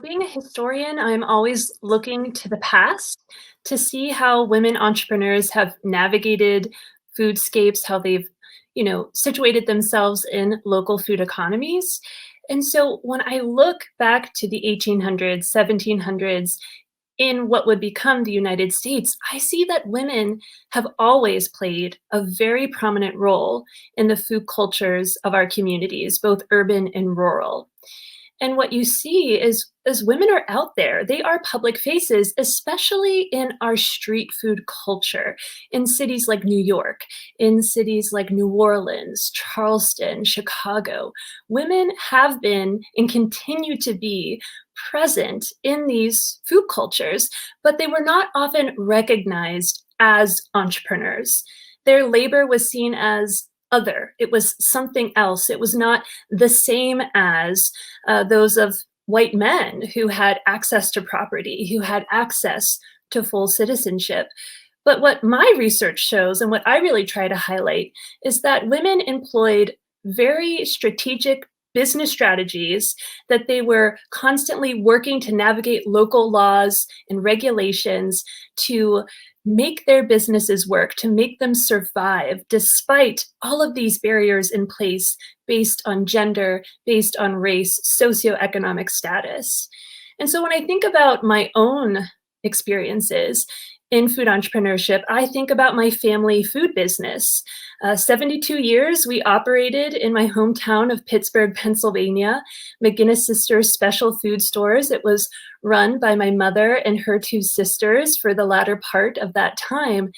Being a historian, I'm always looking to the past to see how women entrepreneurs have navigated foodscapes, how they've, situated themselves in local food economies. And so when I look back to the 1800s, 1700s, in what would become the United States, I see that women have always played a very prominent role in the food cultures of our communities, both urban and rural. And what you see is as women are out there, they are public faces, especially in our street food culture in cities like New York, in cities like New Orleans, Charleston, Chicago. Women have been and continue to be present in these food cultures, but they were not often recognized as entrepreneurs. Their labor was seen as other. It was something else. It was not the same as those of white men who had access to property, who had access to full citizenship. But what my research shows, and what I really try to highlight, is that women employed very strategic business strategies, that they were constantly working to navigate local laws and regulations to make their businesses work, to make them survive, despite all of these barriers in place based on gender, based on race, socioeconomic status. And so when I think about my own experiences in food entrepreneurship, I think about my family food business. 72 years we operated in my hometown of Pittsburgh, Pennsylvania, McGinnis Sisters Special Food Stores. It was run by my mother and her two sisters for the latter part of that time.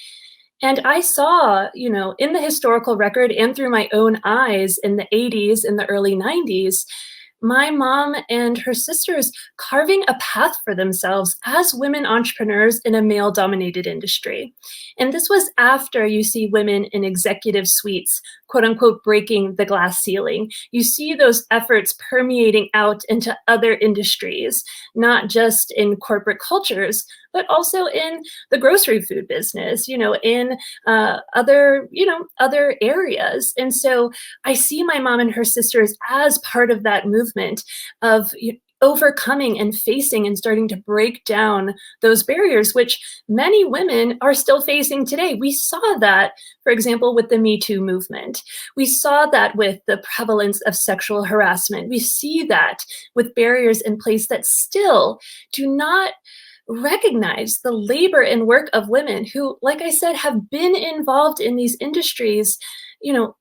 And I saw, in the historical record and through my own eyes in the 80s and the early 90s, my mom and her sisters carving a path for themselves as women entrepreneurs in a male dominated industry. And this was after you see women in executive suites, quote unquote, breaking the glass ceiling. You see those efforts permeating out into other industries, not just in corporate cultures, but also in the grocery food business, in other areas. And so I see my mom and her sisters as part of that movement of overcoming and facing and starting to break down those barriers, which many women are still facing today. We saw that, for example, with the Me Too movement. We saw that with the prevalence of sexual harassment. We see that with barriers in place that still do not recognize the labor and work of women who, like I said, have been involved in these industries,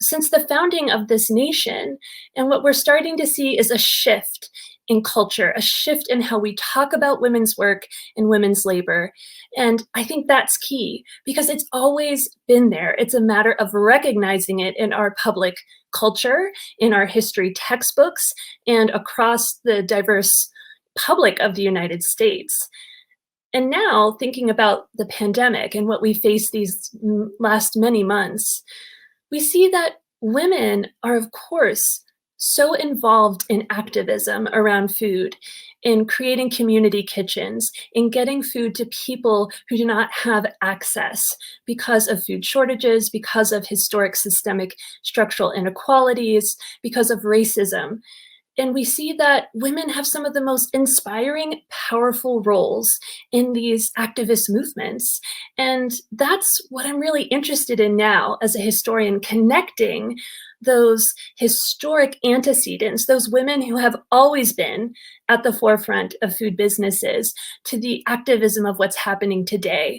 since the founding of this nation. And what we're starting to see is a shift in culture, a shift in how we talk about women's work and women's labor. And I think that's key because it's always been there. It's a matter of recognizing it in our public culture, in our history textbooks, and across the diverse public of the United States. And now, thinking about the pandemic and what we faced these last many months, we see that women are, of course, so involved in activism around food, in creating community kitchens, in getting food to people who do not have access because of food shortages, because of historic systemic structural inequalities, because of racism. And we see that women have some of the most inspiring, powerful roles in these activist movements. And that's what I'm really interested in now as a historian, connecting those historic antecedents, those women who have always been at the forefront of food businesses, to the activism of what's happening today,